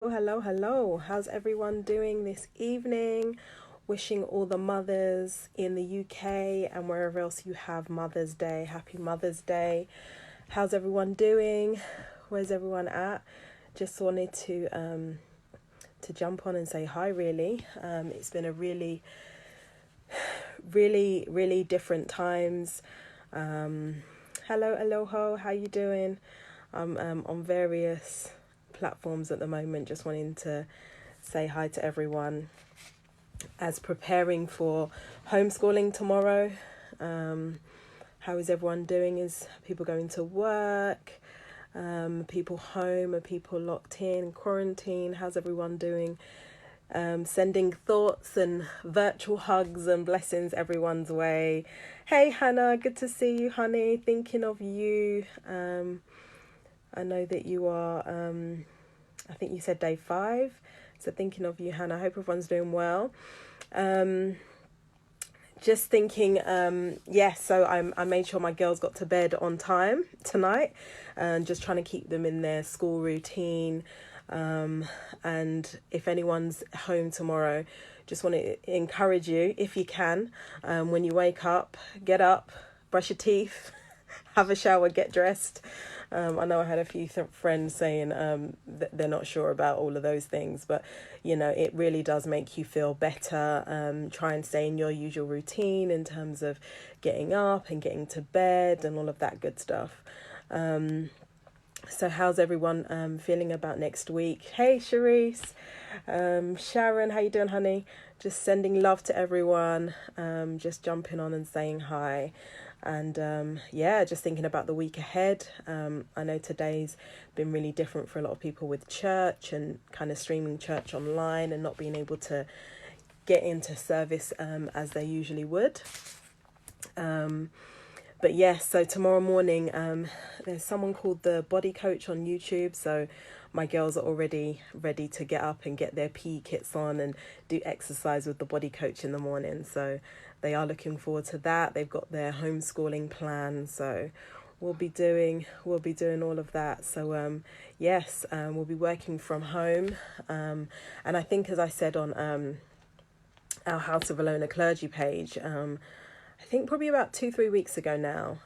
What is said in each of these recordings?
Oh, hello, hello. How's everyone doing this evening? Wishing all the mothers in the UK and wherever else you have Mother's Day. Happy Mother's Day. How's everyone doing? Where's everyone at? Just wanted to jump on and say hi. Really, it's been a really different times. Hello, aloha. How you doing? I'm on various platforms at the moment, just wanting to say hi to everyone as preparing for homeschooling tomorrow. How is everyone doing? Is people going to work? People home? Are people locked in quarantine? How's everyone doing? Sending thoughts and virtual hugs and blessings everyone's way. Hey Hannah, good to see you, honey. Thinking of you. I know that you are, I think you said day 5. So thinking of you, Hannah. I hope everyone's doing well. Just thinking, so I made sure my girls got to bed on time tonight, and just trying to keep them in their school routine. And if anyone's home tomorrow, just want to encourage you, if you can, when you wake up, get up, brush your teeth, have a shower, get dressed. I know I had a few friends saying that they're not sure about all of those things, but it really does make you feel better. Try and stay in your usual routine in terms of getting up and getting to bed and all of that good stuff. So how's everyone feeling about next week? Hey, Charisse, Sharon, how you doing, honey? Just sending love to everyone. Just jumping on and saying hi. And just thinking about the week ahead. I know today's been really different for a lot of people with church and kind of streaming church online and not being able to get into service as they usually would. But yes, so tomorrow morning, there's someone called the Body Coach on YouTube. So my girls are already ready to get up and get their PE kits on and do exercise with the Body Coach in the morning. So they are looking forward to that. They've got their homeschooling plan. So we'll be doing all of that. So we'll be working from home. And I think, as I said on our House of Ilona clergy page, I think probably about 2-3 weeks ago now,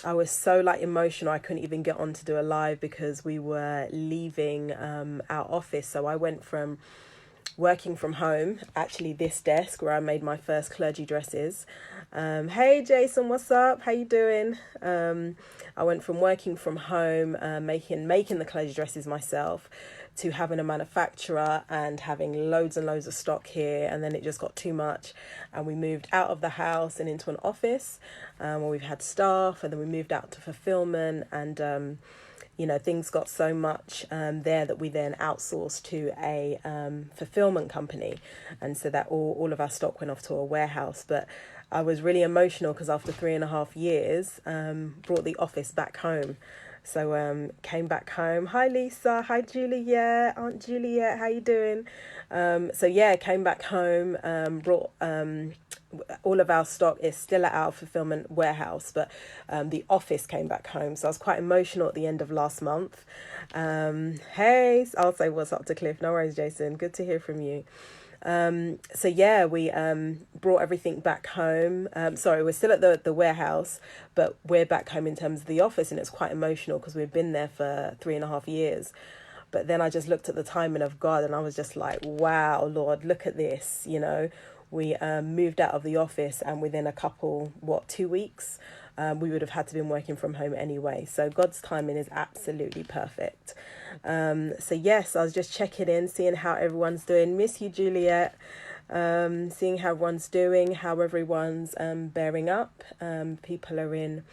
I was so emotional I couldn't even get on to do a live because we were leaving our office. So I went from working from home, actually this desk where I made my first clergy dresses. Hey Jason, what's up? How you doing? I went from working from home, making the clergy dresses myself, to having a manufacturer and having loads and loads of stock here, and then it just got too much and we moved out of the house and into an office where we've had staff, and then we moved out to fulfillment, and things got so much there that we then outsourced to a fulfillment company, and so that all of our stock went off to a warehouse. But I was really emotional because after 3.5 years, brought the office back home. So came back home. Hi Lisa, hi Juliet, Aunt Juliet, how you doing? Came back home, brought all of our stock is still at our fulfillment warehouse, but the office came back home. So I was quite emotional at the end of last month. Hey, I'll say what's up to Cliff. No worries, Jason. Good to hear from you. We brought everything back home. We're still at the warehouse, but we're back home in terms of the office, and it's quite emotional because we've been there for 3.5 years. But then I just looked at the timing of God and I was just like, wow, Lord, look at this. We moved out of the office, and within 2 weeks, we would have had to been working from home anyway. So God's timing is absolutely perfect. I was just checking in, seeing how everyone's doing. Miss you, Juliet. Seeing how everyone's doing, how everyone's bearing up. People are in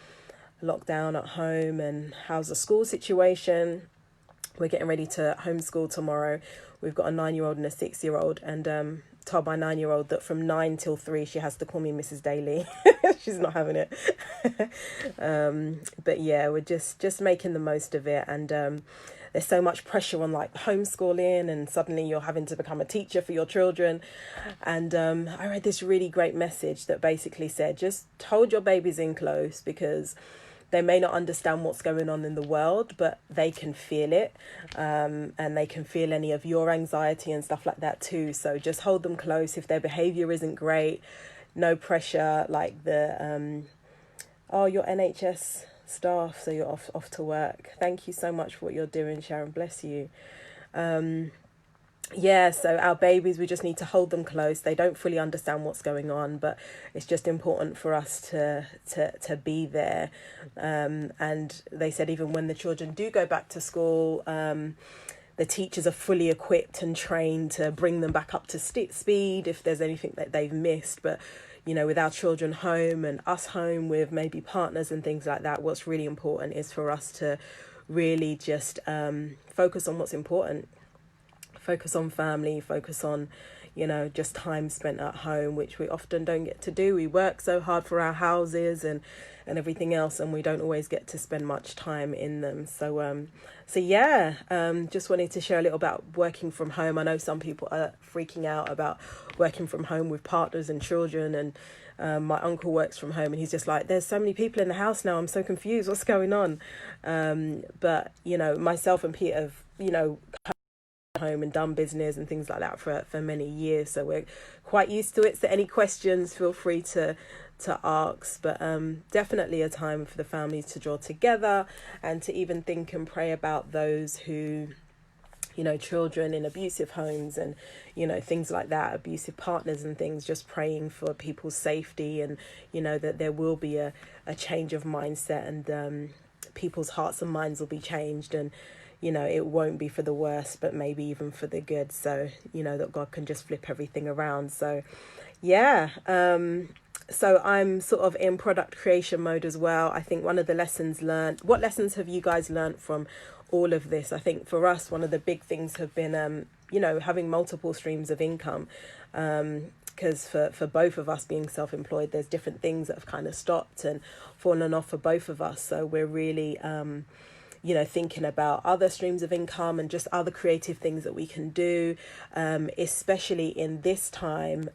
lockdown at home, and how's the school situation? We're getting ready to homeschool tomorrow. We've got a 9-year-old and a 6-year-old, and told my 9-year-old that from 9 till 3 she has to call me Mrs. Daley. She's not having it. We're just making the most of it, and there's so much pressure on homeschooling, and suddenly you're having to become a teacher for your children. And I read this really great message that basically said, just hold your babies in close, because they may not understand what's going on in the world, but they can feel it, and they can feel any of your anxiety and stuff like that too. So just hold them close. If their behavior isn't great, no pressure, like the oh, you're NHS staff, so you're off to work. Thank you so much for what you're doing, Sharon. Bless you. Yeah, so our babies, we just need to hold them close. They don't fully understand what's going on, but it's just important for us to be there. And they said even when the children do go back to school, the teachers are fully equipped and trained to bring them back up to speed if there's anything that they've missed. But you know, with our children home and us home with maybe partners and things like that, what's really important is for us to really just focus on what's important. Focus on family, focus on, you know, just time spent at home, which we often don't get to do. We work so hard for our houses and everything else, and we don't always get to spend much time in them. So yeah, just wanted to share a little about working from home. I know some people are freaking out about working from home with partners and children, and my uncle works from home, and he's just like, there's so many people in the house now, I'm so confused, what's going on? But, you know, myself and Peter have, you know, home and done business and things like that for many years, so we're quite used to it. So any questions, feel free to ask. But definitely a time for the families to draw together and to even think and pray about those who, you know, children in abusive homes and, you know, things like that, abusive partners and things, just praying for people's safety and, you know, that there will be a change of mindset, and people's hearts and minds will be changed, and you know, it won't be for the worse, but maybe even for the good. So, you know, that God can just flip everything around. So, yeah. So I'm sort of in product creation mode as well. I think one of the lessons learned, what lessons have you guys learned from all of this? I think for us, one of the big things have been, you know, having multiple streams of income. Because for both of us being self-employed, there's different things that have kind of stopped and fallen off for both of us. So we're really, you know, thinking about other streams of income and just other creative things that we can do, especially in this time,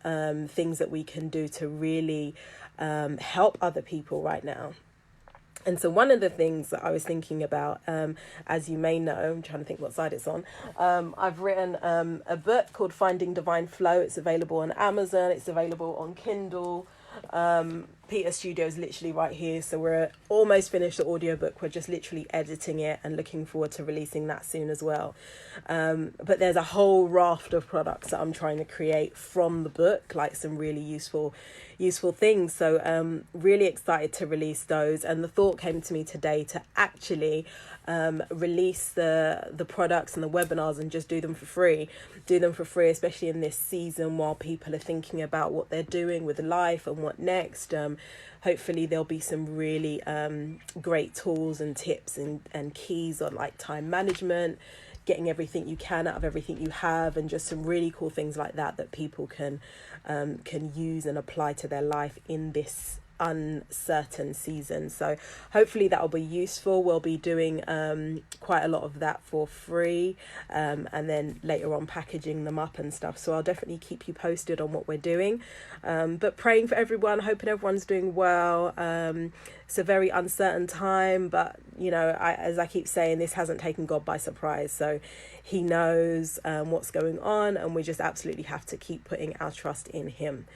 things that we can do to really help other people right now. And so one of the things that I was thinking about, as you may know, I'm trying to think what side it's on. I've written a book called Finding Divine Flow. It's available on Amazon. It's available on Kindle. Peter's studio is literally right here, so we're almost finished the audiobook. We're just literally editing it and looking forward to releasing that soon as well. But there's a whole raft of products that I'm trying to create from the book, like some really useful things. So really excited to release those, and the thought came to me today to actually release the products and the webinars and just do them for free, especially in this season while people are thinking about what they're doing with life and what next. Hopefully there'll be some really great tools and tips and keys on like time management, getting everything you can out of everything you have, and just some really cool things like that people can use and apply to their life in this uncertain season. So hopefully that will be useful. We'll be doing quite a lot of that for free, and then later on packaging them up and stuff. So I'll definitely keep you posted on what we're doing, but praying for everyone, hoping everyone's doing well. It's a very uncertain time, but you know, as I keep saying, this hasn't taken God by surprise, so he knows what's going on, and we just absolutely have to keep putting our trust in him.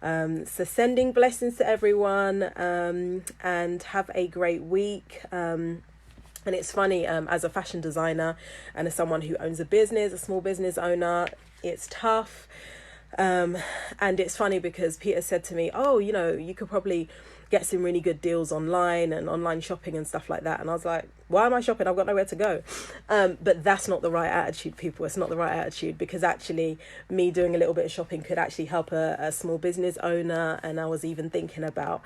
So sending blessings to everyone, and have a great week. And it's funny, as a fashion designer and as someone who owns a small business owner, it's tough. And it's funny because Peter said to me, oh, you know, you could probably get some really good deals online and online shopping and stuff like that. And I was like, why am I shopping? I've got nowhere to go. But that's not the right attitude, people. It's not the right attitude, because actually me doing a little bit of shopping could actually help a small business owner. And I was even thinking about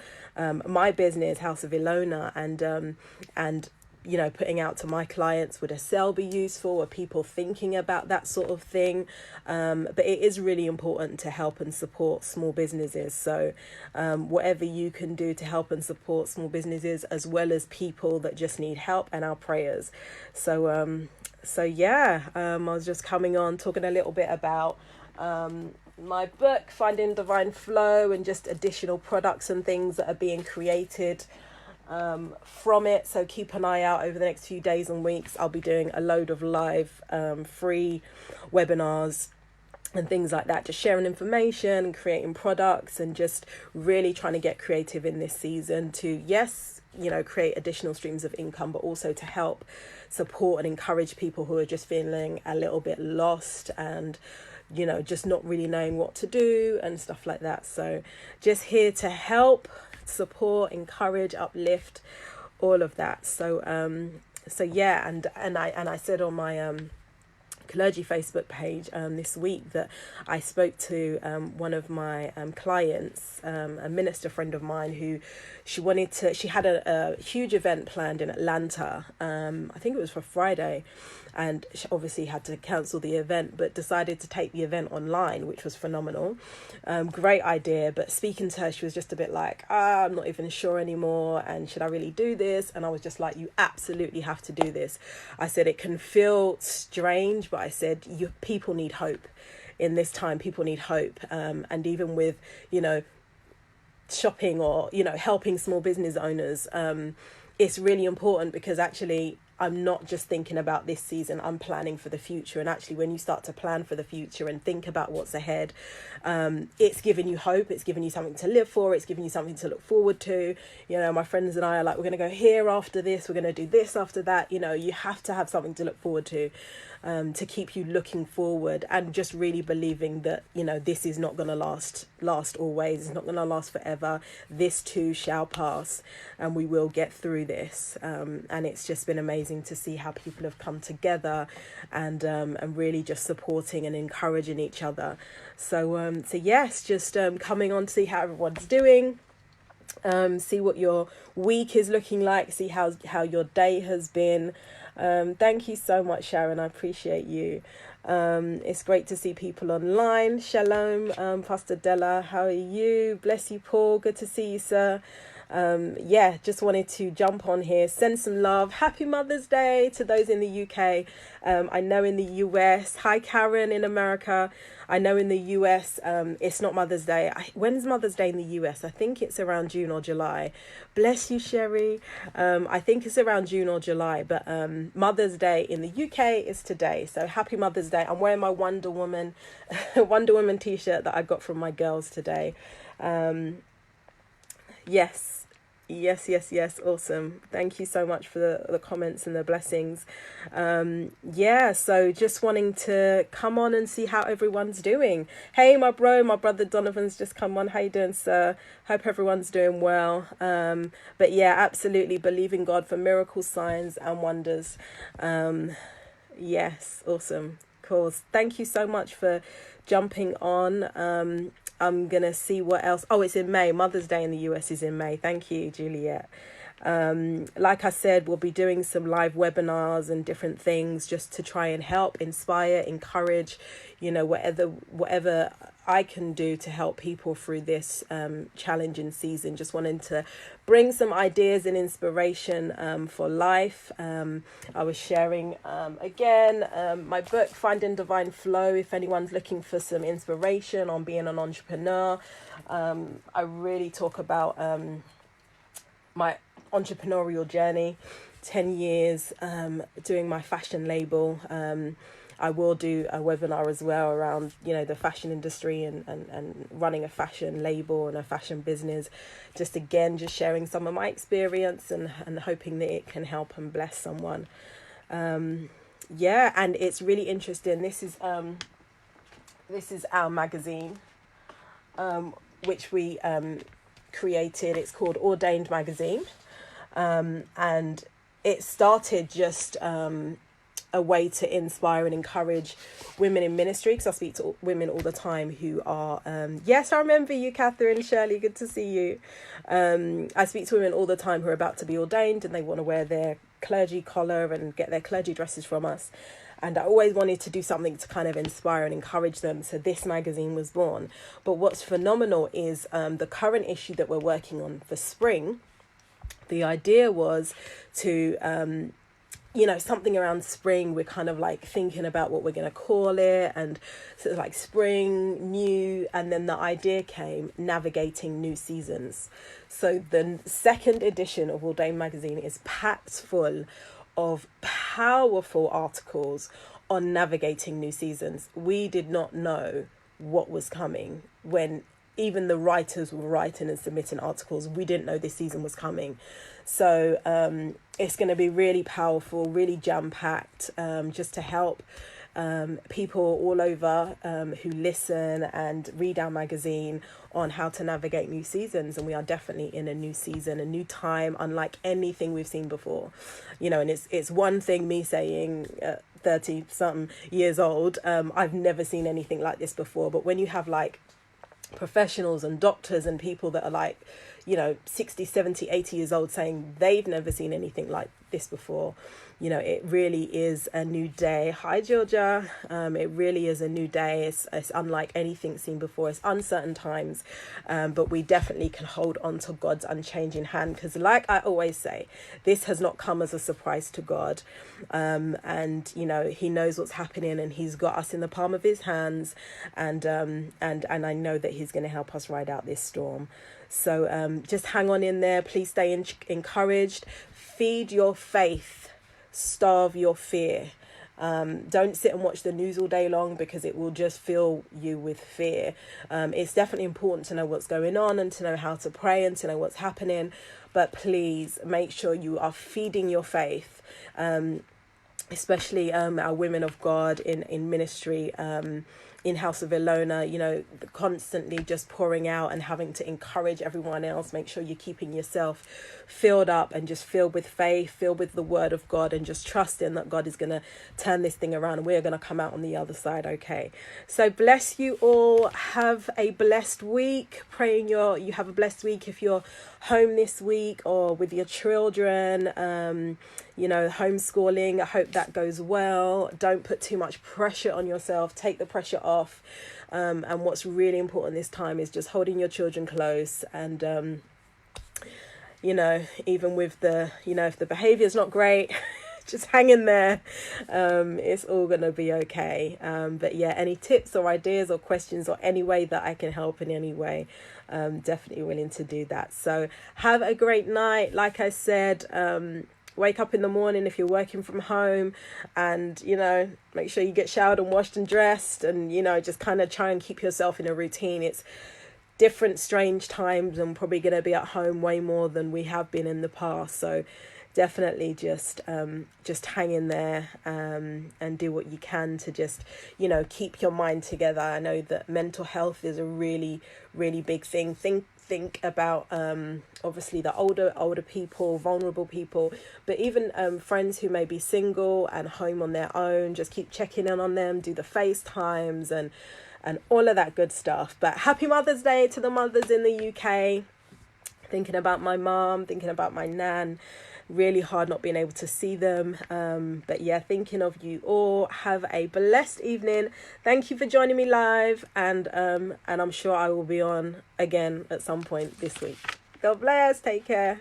my business, House of Ilona, and you know, putting out to my clients, would a sale be useful? Are people thinking about that sort of thing? But it is really important to help and support small businesses. So whatever you can do to help and support small businesses, as well as people that just need help, and our prayers. So yeah, I was just coming on talking a little bit about my book, Finding Divine Flow, and just additional products and things that are being created from it. So keep an eye out over the next few days and weeks. I'll be doing a load of live free webinars and things like that, just sharing information and creating products and just really trying to get creative in this season to, yes, you know, create additional streams of income, but also to help support and encourage people who are just feeling a little bit lost and, you know, just not really knowing what to do and stuff like that. So just here to help, support, encourage, uplift, all of that. So yeah, and I said on my clergy Facebook page this week that I spoke to one of my clients, a minister friend of mine, who she had a huge event planned in Atlanta. I think it was for Friday, and she obviously had to cancel the event, but decided to take the event online, which was phenomenal. Great idea, but speaking to her, she was just a bit like, I'm not even sure anymore, and should I really do this? And I was just like, you absolutely have to do this. I said, it can feel strange, but I said, people need hope in this time. People need hope, and even with, you know, shopping or, you know, helping small business owners, it's really important, because actually I'm not just thinking about this season, I'm planning for the future. And actually, when you start to plan for the future and think about what's ahead, it's giving you hope, it's giving you something to live for, it's giving you something to look forward to. You know, my friends and I are like, we're going to go here after this, we're going to do this after that. You know, you have to have something to look forward to keep you looking forward, and just really believing that, you know, this is not going to last always. It's not going to last forever. This too shall pass, and we will get through this. And it's just been amazing to see how people have come together and really just supporting and encouraging each other. So yes, just coming on to see how everyone's doing. See what your week is looking like, see how your day has been. Thank you so much, Sharon. I appreciate you. It's great to see people online. Shalom, Pastor Della. How are you? Bless you, Paul. Good to see you, sir. Yeah, just wanted to jump on here, send some love. Happy Mother's Day to those in the UK. I know in the US, hi Karen in America. I know in the US, it's not Mother's Day. When's Mother's Day in the US? I think it's around June or July. Bless you, Sherry. I think it's around June or July, but Mother's Day in the UK is today. So happy Mother's Day. I'm wearing my Wonder Woman t-shirt that I got from my girls today. Yes. Awesome. Thank you so much for the comments and the blessings. Yeah, so just wanting to come on and see how everyone's doing. Hey, my brother Donovan's just come on. How you doing, sir? Hope everyone's doing well. But yeah, absolutely believing God for miracles, signs and wonders. Yes, awesome. Cool. Thank you so much for jumping on. I'm going to see what else. Oh, it's in May. Mother's Day in the US is in May. Thank you, Juliet. Like I said, we'll be doing some live webinars and different things just to try and help, inspire, encourage, you know, whatever I can do to help people through this challenging season. Just wanting to bring some ideas and inspiration for life. I was sharing again my book, Finding Divine Flow, if anyone's looking for some inspiration on being an entrepreneur. I really talk about my entrepreneurial journey, 10 years doing my fashion label. I will do a webinar as well around, you know, the fashion industry and running a fashion label and a fashion business. Just sharing some of my experience and hoping that it can help and bless someone. Yeah, and it's really interesting. This is our magazine, which we created. It's called Ordained Magazine. And it started just a way to inspire and encourage women in ministry, because I speak to women all the time who are yes, I remember you, Catherine, Shirley, good to see you. I speak to women all the time who are about to be ordained and they want to wear their clergy collar and get their clergy dresses from us. And I always wanted to do something to kind of inspire and encourage them. So this magazine was born. But what's phenomenal is the current issue that we're working on for spring. The idea was to you know, something around spring, we're kind of like thinking about what we're going to call it, and sort of like spring, new, and then the idea came, navigating new seasons. So the second edition of All Day magazine is packed full of powerful articles on navigating new seasons. We did not know what was coming when even the writers were writing and submitting articles. We didn't know this season was coming. So it's going to be really powerful, really jam-packed, just to help people all over who listen and read our magazine on how to navigate new seasons. And we are definitely in a new season, a new time, unlike anything we've seen before. You know, and it's one thing me saying 30 something years old, I've never seen anything like this before. But when you have like professionals and doctors and people that are like, you know, 60, 70, 80 years old saying they've never seen anything like this before, you know, it really is a new day. Hi, Georgia. It really is a new day. It's unlike anything seen before. It's uncertain times, but we definitely can hold on to God's unchanging hand, because like I always say, this has not come as a surprise to God. And, you know, he knows what's happening, and he's got us in the palm of his hands. And I know that he's going to help us ride out this storm. So just hang on in there. Please stay encouraged. Feed your faith. Starve your fear. Don't sit and watch the news all day long, because it will just fill you with fear. It's definitely important to know what's going on and to know how to pray and to know what's happening. But please make sure you are feeding your faith, especially our women of God in ministry, in House of Ilona, you know, constantly just pouring out and having to encourage everyone else. Make sure you're keeping yourself filled up and just filled with faith, filled with the word of God, and just trusting that God is going to turn this thing around and we're going to come out on the other side. Okay. So bless you all. Have a blessed week. Praying you have a blessed week if you're home this week or with your children, you know, homeschooling. I hope that goes well. Don't put too much pressure on yourself. Take the pressure off. And what's really important this time is just holding your children close. And, you know, even with the, you know, if the behavior is not great, just hang in there. It's all going to be okay. But yeah, any tips or ideas or questions or any way that I can help in any way, definitely willing to do that. So have a great night. Like I said, wake up in the morning if you're working from home, and, you know, make sure you get showered and washed and dressed, and, you know, just kind of try and keep yourself in a routine. It's different, strange times, and probably going to be at home way more than we have been in the past. So definitely just hang in there, and do what you can to just, you know, keep your mind together. I know that mental health is a really, really big thing. Think about obviously the older people, vulnerable people, but even friends who may be single and home on their own. Just keep checking in on them, do the FaceTimes and all of that good stuff. But happy Mother's Day to the mothers in the UK. Thinking about my mom, thinking about my nan. Really hard not being able to see them. But yeah, thinking of you all. Have a blessed evening. Thank you for joining me live. And I'm sure I will be on again at some point this week. God bless. Take care.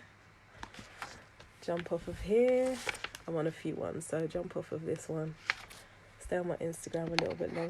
Jump off of here. I'm on a few ones, so jump off of this one. Stay on my Instagram a little bit longer.